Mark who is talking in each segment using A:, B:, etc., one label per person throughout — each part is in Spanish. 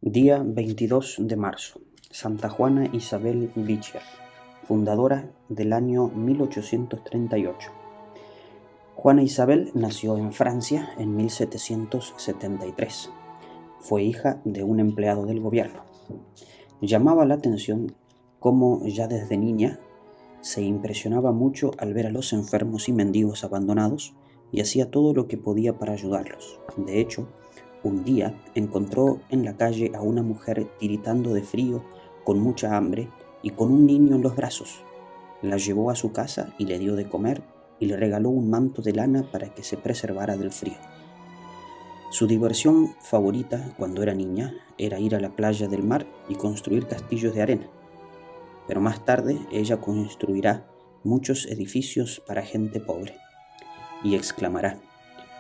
A: Día 22 de marzo. Santa Juana Isabel Bicher, fundadora del año 1838. Juana Isabel nació en Francia en 1773. Fue hija de un empleado del gobierno. Llamaba la atención cómo ya desde niña se impresionaba mucho al ver a los enfermos y mendigos abandonados y hacía todo lo que podía para ayudarlos. De hecho, un día encontró en la calle a una mujer tiritando de frío, con mucha hambre y con un niño en los brazos. La llevó a su casa y le dio de comer y le regaló un manto de lana para que se preservara del frío. Su diversión favorita cuando era niña era ir a la playa del mar y construir castillos de arena. Pero más tarde ella construirá muchos edificios para gente pobre y exclamará: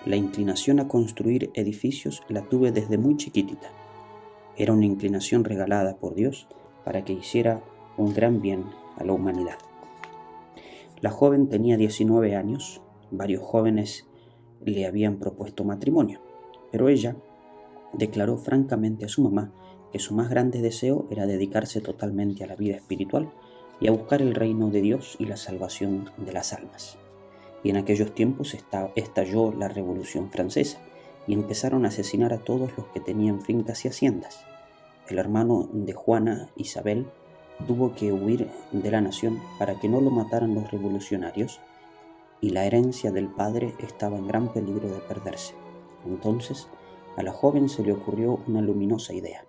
A: la inclinación a construir edificios la tuve desde muy chiquitita. Era una inclinación regalada por Dios para que hiciera un gran bien a la humanidad. La joven tenía 19 años, varios jóvenes le habían propuesto matrimonio, pero ella declaró francamente a su mamá que su más grande deseo era dedicarse totalmente a la vida espiritual y a buscar el reino de Dios y la salvación de las almas. Y en aquellos tiempos estalló la Revolución Francesa y empezaron a asesinar a todos los que tenían fincas y haciendas. El hermano de Juana, Isabel, tuvo que huir de la nación para que no lo mataran los revolucionarios, y la herencia del padre estaba en gran peligro de perderse. Entonces, a la joven se le ocurrió una luminosa idea: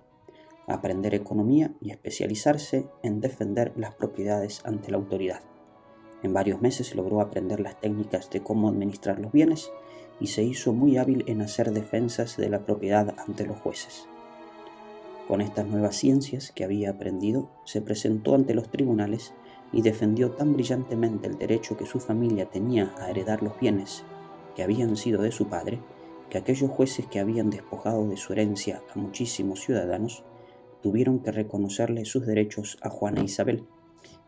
A: aprender economía y especializarse en defender las propiedades ante la autoridad. En varios meses logró aprender las técnicas de cómo administrar los bienes y se hizo muy hábil en hacer defensas de la propiedad ante los jueces. Con estas nuevas ciencias que había aprendido, se presentó ante los tribunales y defendió tan brillantemente el derecho que su familia tenía a heredar los bienes que habían sido de su padre, que aquellos jueces que habían despojado de su herencia a muchísimos ciudadanos tuvieron que reconocerle sus derechos a Juana Isabel,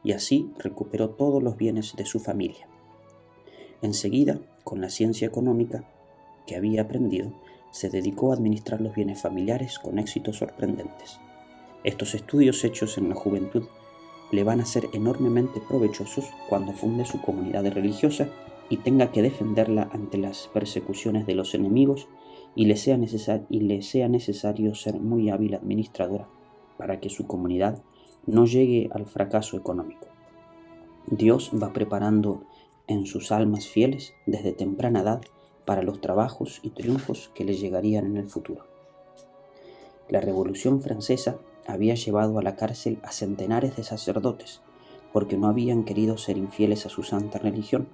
A: y así recuperó todos los bienes de su familia. Enseguida, con la ciencia económica que había aprendido, se dedicó a administrar los bienes familiares con éxitos sorprendentes. Estos estudios hechos en la juventud le van a ser enormemente provechosos cuando funde su comunidad religiosa y tenga que defenderla ante las persecuciones de los enemigos y le sea necesario ser muy hábil administradora para que su comunidad no llegue al fracaso económico. Dios va preparando en sus almas fieles desde temprana edad para los trabajos y triunfos que les llegarían en el futuro. La Revolución Francesa había llevado a la cárcel a centenares de sacerdotes porque no habían querido ser infieles a su santa religión.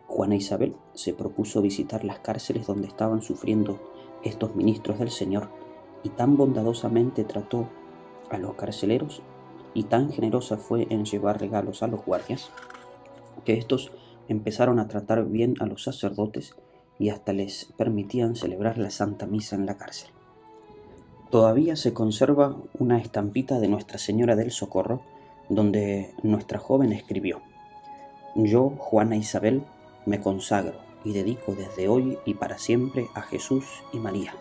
A: Juana Isabel se propuso visitar las cárceles donde estaban sufriendo estos ministros del Señor y tan bondadosamente trató a los carceleros y tan generosa fue en llevar regalos a los guardias que estos empezaron a tratar bien a los sacerdotes y hasta les permitían celebrar la Santa Misa en la cárcel. Todavía se conserva una estampita de Nuestra Señora del Socorro donde nuestra joven escribió: yo, Juana Isabel, me consagro y dedico desde hoy y para siempre a Jesús y María.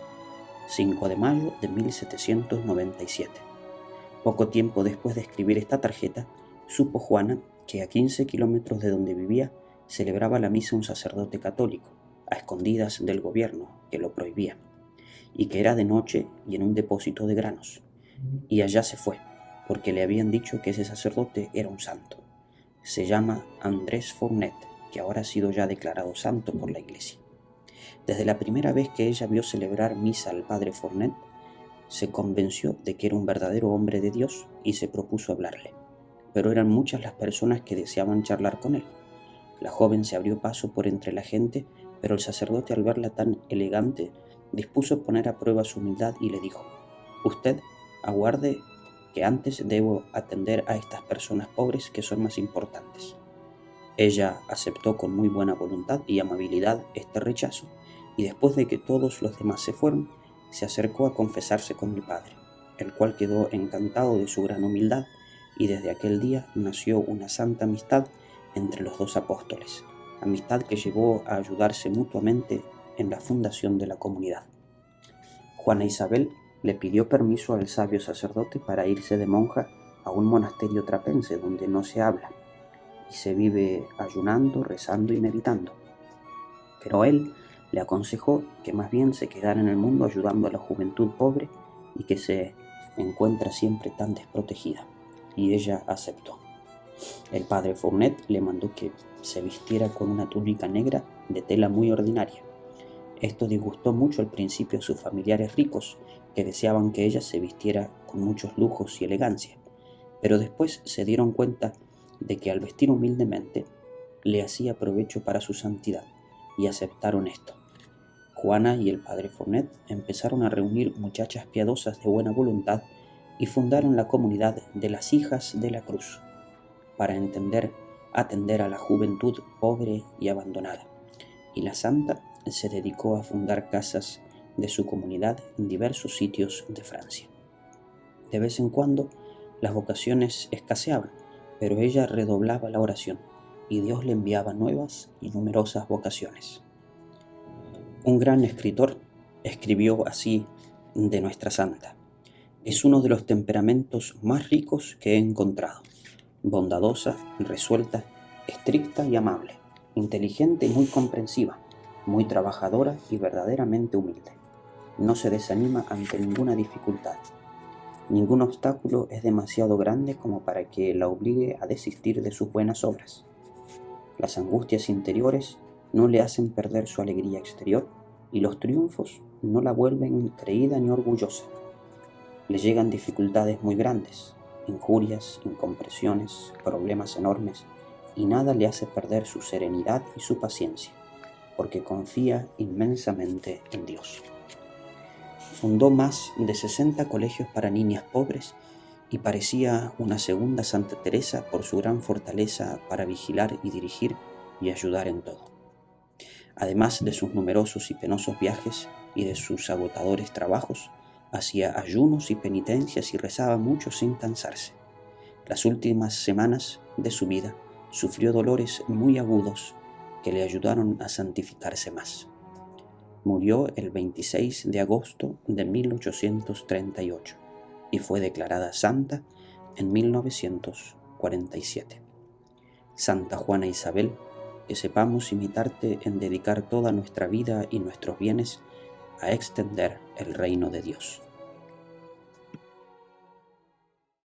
A: 5 de mayo de 1797. Poco tiempo después de escribir esta tarjeta, supo Juana que a 15 kilómetros de donde vivía celebraba la misa un sacerdote católico, a escondidas del gobierno que lo prohibía, y que era de noche y en un depósito de granos. Y allá se fue, porque le habían dicho que ese sacerdote era un santo. Se llama Andrés Fournet, que ahora ha sido ya declarado santo por la Iglesia. Desde la primera vez que ella vio celebrar misa al padre Fournet, se convenció de que era un verdadero hombre de Dios y se propuso hablarle. Pero eran muchas las personas que deseaban charlar con él. La joven se abrió paso por entre la gente, pero el sacerdote, al verla tan elegante, dispuso poner a prueba su humildad y le dijo: usted aguarde, que antes debo atender a estas personas pobres que son más importantes. Ella aceptó con muy buena voluntad y amabilidad este rechazo, y después de que todos los demás se fueron, se acercó a confesarse con el padre, el cual quedó encantado de su gran humildad, y desde aquel día nació una santa amistad entre los dos apóstoles, amistad que llevó a ayudarse mutuamente en la fundación de la comunidad. Juana Isabel le pidió permiso al sabio sacerdote para irse de monja a un monasterio trapense donde no se habla y se vive ayunando, rezando y meditando. Pero él le aconsejó que más bien se quedara en el mundo ayudando a la juventud pobre y que se encuentra siempre tan desprotegida, y ella aceptó. El padre Fournet le mandó que se vistiera con una túnica negra de tela muy ordinaria. Esto disgustó mucho al principio a sus familiares ricos, que deseaban que ella se vistiera con muchos lujos y elegancia, pero después se dieron cuenta de que al vestir humildemente le hacía provecho para su santidad, y aceptaron esto. Juana y el padre Fournet empezaron a reunir muchachas piadosas de buena voluntad y fundaron la comunidad de las Hijas de la Cruz, para atender a la juventud pobre y abandonada. Y la santa se dedicó a fundar casas de su comunidad en diversos sitios de Francia. De vez en cuando las vocaciones escaseaban, pero ella redoblaba la oración y Dios le enviaba nuevas y numerosas vocaciones. Un gran escritor escribió así de nuestra santa: es uno de los temperamentos más ricos que he encontrado, bondadosa, resuelta, estricta y amable, inteligente y muy comprensiva, muy trabajadora y verdaderamente humilde. No se desanima ante ninguna dificultad. Ningún obstáculo es demasiado grande como para que la obligue a desistir de sus buenas obras. Las angustias interiores no le hacen perder su alegría exterior y los triunfos no la vuelven creída ni orgullosa. Le llegan dificultades muy grandes, injurias, incomprensiones, problemas enormes, y nada le hace perder su serenidad y su paciencia, porque confía inmensamente en Dios. Fundó más de 60 colegios para niñas pobres y parecía una segunda Santa Teresa por su gran fortaleza para vigilar y dirigir y ayudar en todo. Además de sus numerosos y penosos viajes y de sus agotadores trabajos, hacía ayunos y penitencias y rezaba mucho sin cansarse. Las últimas semanas de su vida sufrió dolores muy agudos que le ayudaron a santificarse más. Murió el 26 de agosto de 1838 y fue declarada santa en 1947. Santa Juana Isabel, que sepamos imitarte en dedicar toda nuestra vida y nuestros bienes a extender el reino de Dios.